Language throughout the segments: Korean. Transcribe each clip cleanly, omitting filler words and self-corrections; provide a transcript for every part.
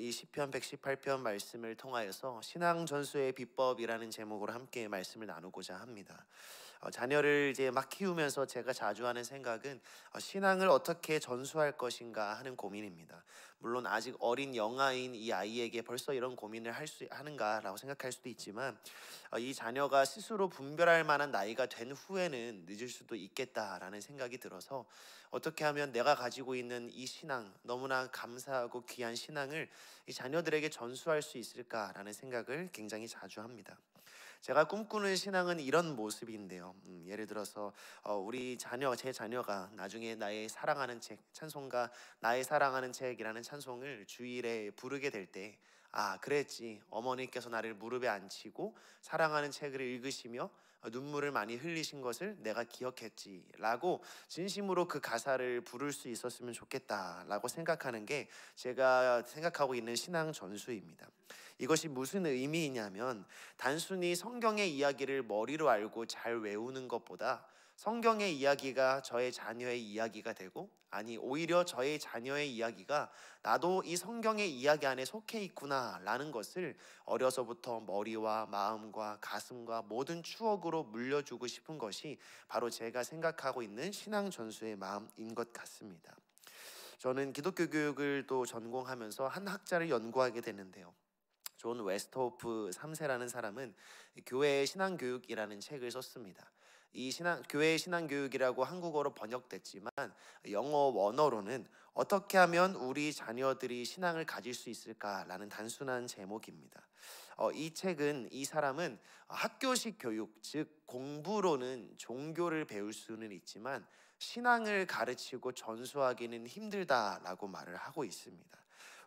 이 시편 118편 말씀을 통하여서 신앙 전수의 비법이라는 제목으로 함께 말씀을 나누고자 합니다. 자녀를 이제 막 키우면서 제가 자주 하는 생각은 신앙을 어떻게 전수할 것인가 하는 고민입니다. 물론 아직 어린 영아인 이 아이에게 벌써 이런 고민을 하는가라고 생각할 수도 있지만 이 자녀가 스스로 분별할 만한 나이가 된 후에는 늦을 수도 있겠다라는 생각이 들어서 어떻게 하면 내가 가지고 있는 이 신앙, 너무나 감사하고 귀한 신앙을 이 자녀들에게 전수할 수 있을까라는 생각을 굉장히 자주 합니다. 제가 꿈꾸는 신앙은 이런 모습인데요. 예를 들어서 제 자녀가 나중에 나의 사랑하는 책, 찬송가 나의 사랑하는 책이라는 찬송을 주일에 부르게 될 때, 아, 그랬지. 어머니께서 나를 무릎에 앉히고 사랑하는 책을 읽으시며 눈물을 많이 흘리신 것을 내가 기억했지라고 진심으로 그 가사를 부를 수 있었으면 좋겠다라고 생각하는 게 제가 생각하고 있는 신앙 전수입니다. 이것이 무슨 의미이냐면 단순히 성경의 이야기를 머리로 알고 잘 외우는 것보다 성경의 이야기가 저의 자녀의 이야기가 되고, 아니 오히려 저의 자녀의 이야기가 나도 이 성경의 이야기 안에 속해 있구나 라는 것을 어려서부터 머리와 마음과 가슴과 모든 추억으로 물려주고 싶은 것이 바로 제가 생각하고 있는 신앙 전수의 마음인 것 같습니다. 저는 기독교 교육을 또 전공하면서 한 학자를 연구하게 되는데요. 존 웨스트호프 3세라는 사람은 교회의 신앙교육이라는 책을 썼습니다. 이 교회의 신앙교육이라고 한국어로 번역됐지만 영어 원어로는 어떻게 하면 우리 자녀들이 신앙을 가질 수 있을까라는 단순한 제목입니다. 이 책은 이 사람은 학교식 교육, 즉 공부로는 종교를 배울 수는 있지만 신앙을 가르치고 전수하기는 힘들다라고 말을 하고 있습니다.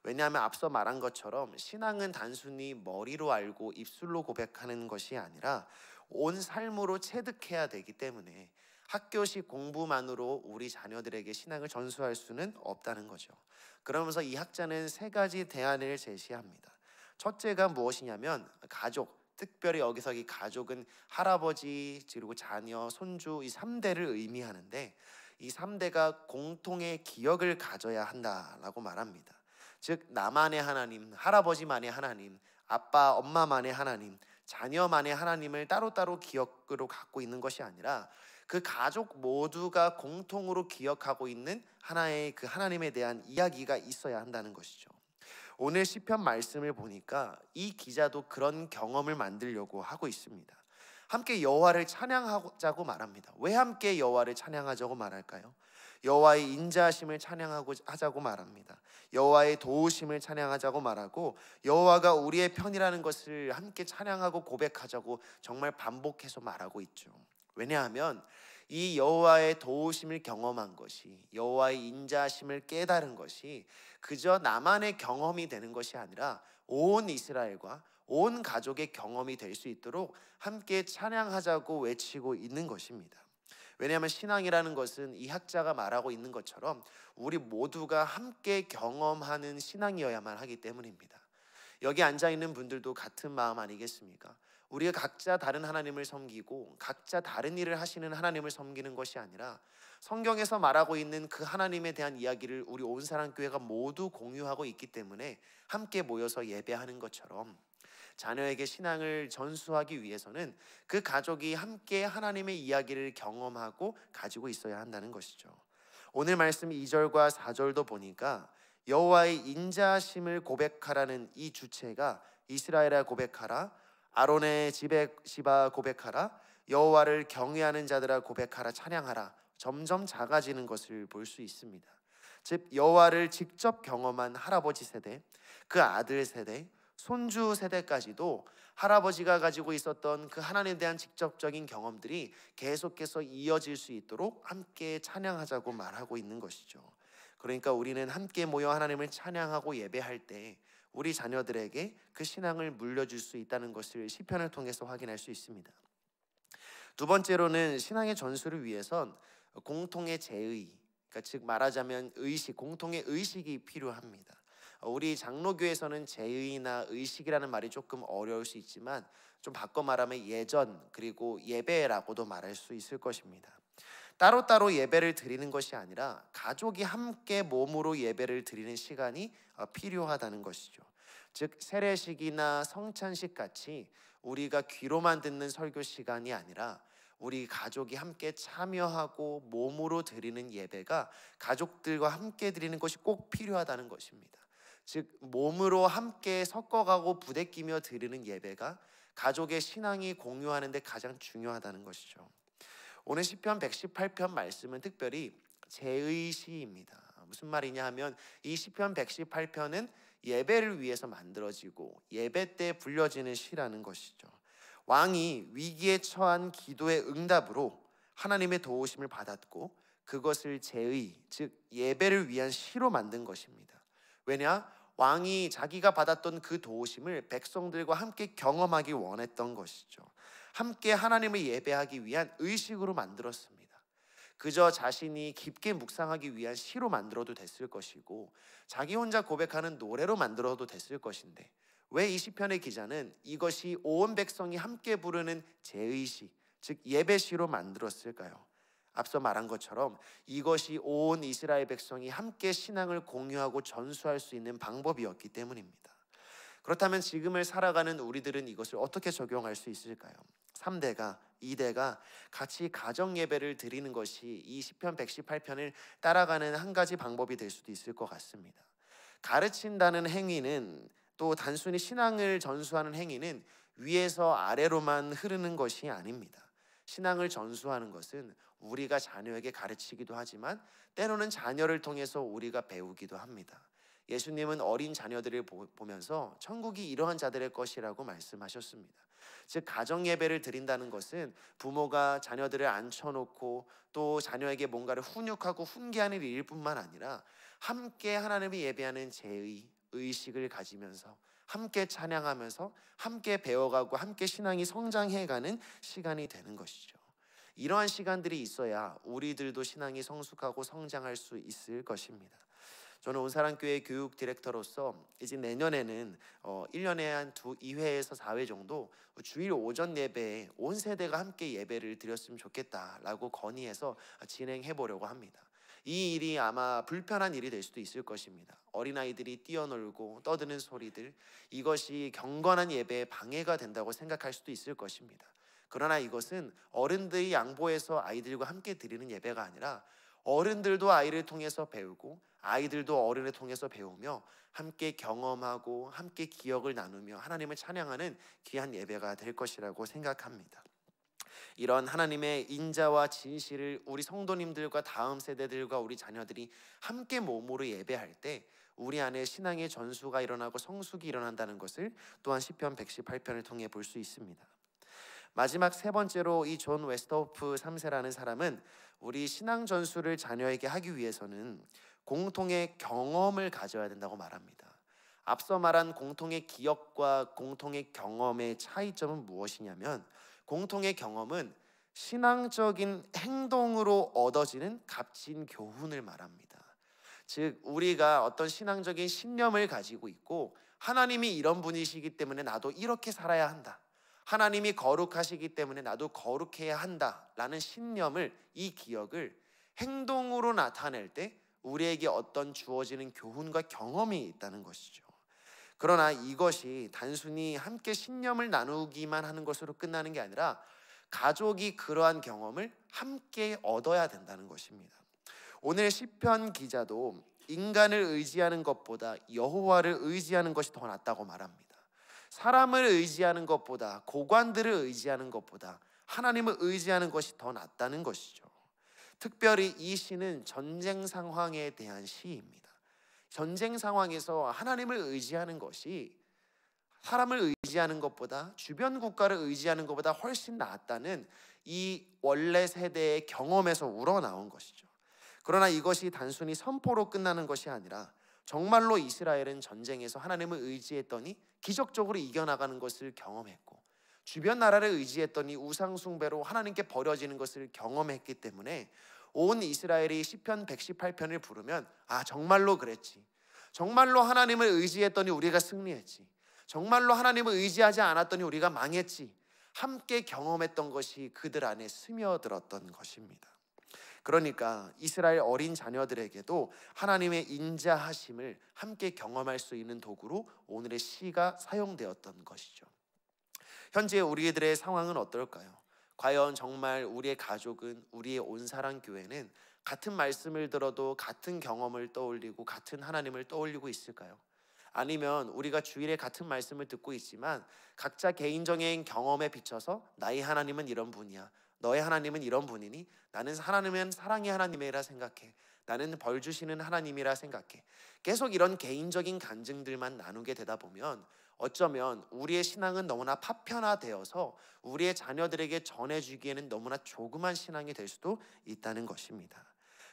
왜냐하면 앞서 말한 것처럼 신앙은 단순히 머리로 알고 입술로 고백하는 것이 아니라 온 삶으로 체득해야 되기 때문에 학교식 공부만으로 우리 자녀들에게 신앙을 전수할 수는 없다는 거죠. 그러면서 이 학자는 세 가지 대안을 제시합니다. 첫째가 무엇이냐면 가족, 특별히 여기서 이 가족은 할아버지, 그리고 자녀, 손주 이 3대를 의미하는데 이 3대가 공통의 기억을 가져야 한다라고 말합니다. 즉 나만의 하나님, 할아버지만의 하나님, 아빠, 엄마만의 하나님, 자녀만의 하나님을 따로따로 기억으로 갖고 있는 것이 아니라 그 가족 모두가 공통으로 기억하고 있는 하나의 그 하나님에 대한 이야기가 있어야 한다는 것이죠. 오늘 시편 말씀을 보니까 이 기자도 그런 경험을 만들려고 하고 있습니다. 함께 여호와를 찬양하자고 말합니다. 왜 함께 여호와를 찬양하자고 말할까요? 여호와의 인자하심을 찬양하자고 말합니다. 여호와의 도우심을 찬양하자고 말하고 여호와가 우리의 편이라는 것을 함께 찬양하고 고백하자고 정말 반복해서 말하고 있죠. 왜냐하면 이 여호와의 도우심을 경험한 것이, 여호와의 인자하심을 깨달은 것이 그저 나만의 경험이 되는 것이 아니라 온 이스라엘과 온 가족의 경험이 될 수 있도록 함께 찬양하자고 외치고 있는 것입니다. 왜냐하면 신앙이라는 것은 이 학자가 말하고 있는 것처럼 우리 모두가 함께 경험하는 신앙이어야만 하기 때문입니다. 여기 앉아있는 분들도 같은 마음 아니겠습니까? 우리가 각자 다른 하나님을 섬기고 각자 다른 일을 하시는 하나님을 섬기는 것이 아니라 성경에서 말하고 있는 그 하나님에 대한 이야기를 우리 온사랑교회가 모두 공유하고 있기 때문에 함께 모여서 예배하는 것처럼 자녀에게 신앙을 전수하기 위해서는 그 가족이 함께 하나님의 이야기를 경험하고 가지고 있어야 한다는 것이죠. 오늘 말씀 2절과 4절도 보니까 여호와의 인자하심을 고백하라는 이 주체가 이스라엘아 고백하라, 아론의 집아 고백하라, 여호와를 경외하는 자들아 고백하라, 찬양하라 점점 작아지는 것을 볼 수 있습니다. 즉 여호와를 직접 경험한 할아버지 세대, 그 아들 세대, 손주 세대까지도 할아버지가 가지고 있었던 그 하나님에 대한 직접적인 경험들이 계속해서 이어질 수 있도록 함께 찬양하자고 말하고 있는 것이죠. 그러니까 우리는 함께 모여 하나님을 찬양하고 예배할 때 우리 자녀들에게 그 신앙을 물려줄 수 있다는 것을 시편을 통해서 확인할 수 있습니다. 두 번째로는 신앙의 전수를 위해선 공통의 제의, 그러니까 즉 말하자면 의식, 공통의 의식이 필요합니다. 우리 장로교에서는 제의나 의식이라는 말이 조금 어려울 수 있지만 좀 바꿔 말하면 예전 그리고 예배라고도 말할 수 있을 것입니다. 따로따로 예배를 드리는 것이 아니라 가족이 함께 몸으로 예배를 드리는 시간이 필요하다는 것이죠. 즉 세례식이나 성찬식 같이 우리가 귀로만 듣는 설교 시간이 아니라 우리 가족이 함께 참여하고 몸으로 드리는 예배가 가족들과 함께 드리는 것이 꼭 필요하다는 것입니다. 즉 몸으로 함께 섞어가고 부대끼며 드리는 예배가 가족의 신앙이 공유하는 데 가장 중요하다는 것이죠. 오늘 시편 118편 말씀은 특별히 제의 시입니다. 무슨 말이냐 하면 이 시편 118편은 예배를 위해서 만들어지고 예배 때 불려지는 시라는 것이죠. 왕이 위기에 처한 기도의 응답으로 하나님의 도우심을 받았고 그것을 제의, 즉 예배를 위한 시로 만든 것입니다. 왜냐? 왕이 자기가 받았던 그 도우심을 백성들과 함께 경험하기 원했던 것이죠. 함께 하나님을 예배하기 위한 의식으로 만들었습니다. 그저 자신이 깊게 묵상하기 위한 시로 만들어도 됐을 것이고 자기 혼자 고백하는 노래로 만들어도 됐을 것인데 왜 이 시편의 기자는 이것이 온 백성이 함께 부르는 제의시, 즉 예배시로 만들었을까요? 앞서 말한 것처럼 이것이 온 이스라엘 백성이 함께 신앙을 공유하고 전수할 수 있는 방법이었기 때문입니다. 그렇다면 지금을 살아가는 우리들은 이것을 어떻게 적용할 수 있을까요? 3대가 2대가 같이 가정 예배를 드리는 것이 이 시편 118편을 따라가는 한 가지 방법이 될 수도 있을 것 같습니다. 가르친다는 행위는 또 단순히 신앙을 전수하는 행위는 위에서 아래로만 흐르는 것이 아닙니다. 신앙을 전수하는 것은 우리가 자녀에게 가르치기도 하지만 때로는 자녀를 통해서 우리가 배우기도 합니다. 예수님은 어린 자녀들을 보면서 천국이 이러한 자들의 것이라고 말씀하셨습니다. 즉 가정 예배를 드린다는 것은 부모가 자녀들을 앉혀놓고 또 자녀에게 뭔가를 훈육하고 훈계하는 일일 뿐만 아니라 함께 하나님을 예배하는 제의, 의식을 가지면서 함께 찬양하면서 함께 배워가고 함께 신앙이 성장해가는 시간이 되는 것이죠. 이러한 시간들이 있어야 우리들도 신앙이 성숙하고 성장할 수 있을 것입니다. 저는 온사랑교회 교육 디렉터로서 이제 내년에는 1년에 한 2회에서 4회 정도 주일 오전 예배에 온 세대가 함께 예배를 드렸으면 좋겠다라고 건의해서 진행해 보려고 합니다. 이 일이 아마 불편한 일이 될 수도 있을 것입니다. 어린아이들이 뛰어놀고 떠드는 소리들, 이것이 경건한 예배에 방해가 된다고 생각할 수도 있을 것입니다. 그러나 이것은 어른들이 양보해서 아이들과 함께 드리는 예배가 아니라 어른들도 아이를 통해서 배우고 아이들도 어른을 통해서 배우며 함께 경험하고 함께 기억을 나누며 하나님을 찬양하는 귀한 예배가 될 것이라고 생각합니다. 이런 하나님의 인자와 진실을 우리 성도님들과 다음 세대들과 우리 자녀들이 함께 몸으로 예배할 때 우리 안에 신앙의 전수가 일어나고 성숙이 일어난다는 것을 또한 시편 118편을 통해 볼 수 있습니다. 마지막 세 번째로 이 존 웨스터호프 3세라는 사람은 우리 신앙 전수를 자녀에게 하기 위해서는 공통의 경험을 가져야 된다고 말합니다. 앞서 말한 공통의 기억과 공통의 경험의 차이점은 무엇이냐면 공통의 경험은 신앙적인 행동으로 얻어지는 값진 교훈을 말합니다. 즉 우리가 어떤 신앙적인 신념을 가지고 있고 하나님이 이런 분이시기 때문에 나도 이렇게 살아야 한다. 하나님이 거룩하시기 때문에 나도 거룩해야 한다라는 신념을, 이 기억을 행동으로 나타낼 때 우리에게 어떤 주어지는 교훈과 경험이 있다는 것이죠. 그러나 이것이 단순히 함께 신념을 나누기만 하는 것으로 끝나는 게 아니라 가족이 그러한 경험을 함께 얻어야 된다는 것입니다. 오늘 시편 기자도 인간을 의지하는 것보다 여호와를 의지하는 것이 더 낫다고 말합니다. 사람을 의지하는 것보다, 고관들을 의지하는 것보다 하나님을 의지하는 것이 더 낫다는 것이죠. 특별히 이 시는 전쟁 상황에 대한 시입니다. 전쟁 상황에서 하나님을 의지하는 것이 사람을 의지하는 것보다, 주변 국가를 의지하는 것보다 훨씬 낫다는 이 원래 세대의 경험에서 우러나온 것이죠. 그러나 이것이 단순히 선포로 끝나는 것이 아니라 정말로 이스라엘은 전쟁에서 하나님을 의지했더니 기적적으로 이겨나가는 것을 경험했고, 주변 나라를 의지했더니 우상 숭배로 하나님께 버려지는 것을 경험했기 때문에 온 이스라엘이 시편 118편을 부르면 정말로 그랬지, 정말로 하나님을 의지했더니 우리가 승리했지, 정말로 하나님을 의지하지 않았더니 우리가 망했지, 함께 경험했던 것이 그들 안에 스며들었던 것입니다. 그러니까 이스라엘 어린 자녀들에게도 하나님의 인자하심을 함께 경험할 수 있는 도구로 오늘의 시가 사용되었던 것이죠. 현재 우리들의 상황은 어떨까요? 과연 정말 우리의 가족은, 우리의 온사랑 교회는 같은 말씀을 들어도 같은 경험을 떠올리고 같은 하나님을 떠올리고 있을까요? 아니면 우리가 주일에 같은 말씀을 듣고 있지만 각자 개인적인 경험에 비춰서 나의 하나님은 이런 분이야, 너의 하나님은 이런 분이니 나는 하나님은 사랑의 하나님이라 생각해, 나는 벌 주시는 하나님이라 생각해, 계속 이런 개인적인 간증들만 나누게 되다 보면 어쩌면 우리의 신앙은 너무나 파편화되어서 우리의 자녀들에게 전해주기에는 너무나 조그만 신앙이 될 수도 있다는 것입니다.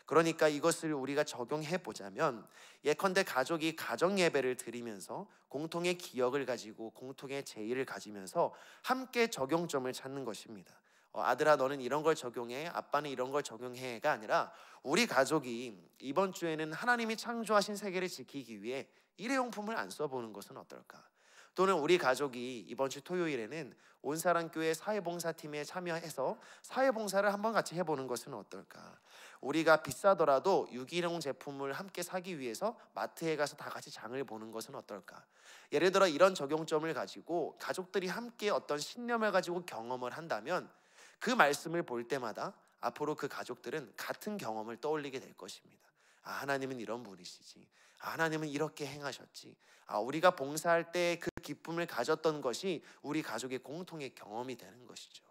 그러니까 이것을 우리가 적용해 보자면, 예컨대 가족이 가정 예배를 드리면서 공통의 기억을 가지고 공통의 제의를 가지면서 함께 적용점을 찾는 것입니다. 아들아 너는 이런 걸 적용해, 아빠는 이런 걸 적용해가 아니라 우리 가족이 이번 주에는 하나님이 창조하신 세계를 지키기 위해 일회용품을 안 써보는 것은 어떨까? 또는 우리 가족이 이번 주 토요일에는 온사랑교회 사회봉사팀에 참여해서 사회봉사를 한번 같이 해보는 것은 어떨까? 우리가 비싸더라도 유기농 제품을 함께 사기 위해서 마트에 가서 다 같이 장을 보는 것은 어떨까? 예를 들어 이런 적용점을 가지고 가족들이 함께 어떤 신념을 가지고 경험을 한다면 그 말씀을 볼 때마다 앞으로 그 가족들은 같은 경험을 떠올리게 될 것입니다. 하나님은 이런 분이시지, 하나님은 이렇게 행하셨지, 우리가 봉사할 때 그 기쁨을 가졌던 것이 우리 가족의 공통의 경험이 되는 것이죠.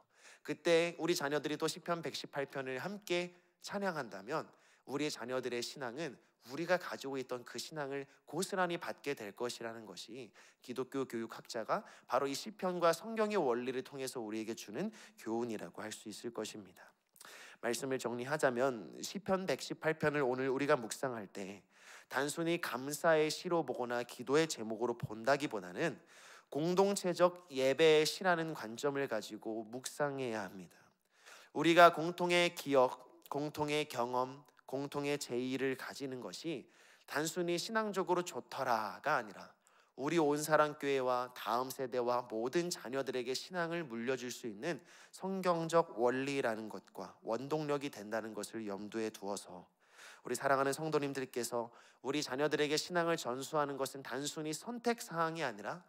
그때 우리 자녀들이 또 시편 118편을 함께 찬양한다면 우리의 자녀들의 신앙은 우리가 가지고 있던 그 신앙을 고스란히 받게 될 것이라는 것이 기독교 교육학자가 바로 이 시편과 성경의 원리를 통해서 우리에게 주는 교훈이라고 할 수 있을 것입니다. 말씀을 정리하자면 시편 118편을 오늘 우리가 묵상할 때 단순히 감사의 시로 보거나 기도의 제목으로 본다기보다는 공동체적 예배의 시라는 관점을 가지고 묵상해야 합니다. 우리가 공통의 기억, 공통의 경험, 공통의 제의를 가지는 것이 단순히 신앙적으로 좋더라가 아니라 우리 온사랑교회와 다음 세대와 모든 자녀들에게 신앙을 물려줄 수 있는 성경적 원리라는 것과 원동력이 된다는 것을 염두에 두어서 우리 사랑하는 성도님들께서 우리 자녀들에게 신앙을 전수하는 것은 단순히 선택사항이 아니라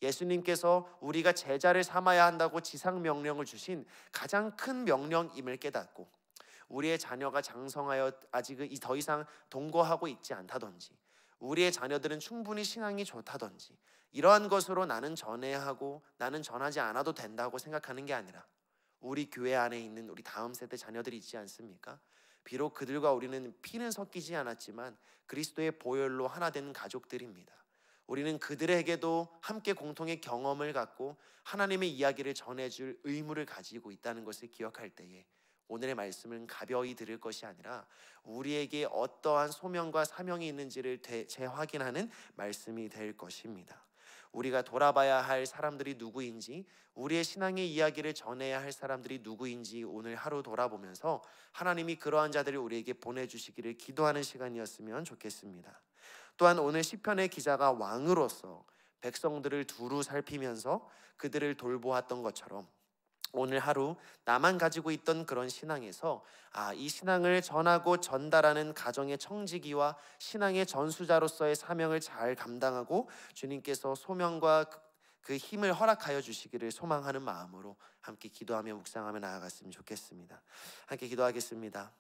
예수님께서 우리가 제자를 삼아야 한다고 지상명령을 주신 가장 큰 명령임을 깨닫고 우리의 자녀가 장성하여 아직 더 이상 동거하고 있지 않다든지 우리의 자녀들은 충분히 신앙이 좋다든지 이러한 것으로 나는 전해야 하고 나는 전하지 않아도 된다고 생각하는 게 아니라 우리 교회 안에 있는 우리 다음 세대 자녀들이 있지 않습니까? 비록 그들과 우리는 피는 섞이지 않았지만 그리스도의 보혈로 하나 된 가족들입니다. 우리는 그들에게도 함께 공통의 경험을 갖고 하나님의 이야기를 전해줄 의무를 가지고 있다는 것을 기억할 때에 오늘의 말씀은 가벼이 들을 것이 아니라 우리에게 어떠한 소명과 사명이 있는지를 재확인하는 말씀이 될 것입니다. 우리가 돌아봐야 할 사람들이 누구인지, 우리의 신앙의 이야기를 전해야 할 사람들이 누구인지 오늘 하루 돌아보면서 하나님이 그러한 자들을 우리에게 보내주시기를 기도하는 시간이었으면 좋겠습니다. 또한 오늘 시편의 기자가 왕으로서 백성들을 두루 살피면서 그들을 돌보았던 것처럼 오늘 하루 나만 가지고 있던 그런 신앙에서 이 신앙을 전하고 전달하는 가정의 청지기와 신앙의 전수자로서의 사명을 잘 감당하고 주님께서 소명과 그 힘을 허락하여 주시기를 소망하는 마음으로 함께 기도하며 묵상하며 나아갔으면 좋겠습니다. 함께 기도하겠습니다.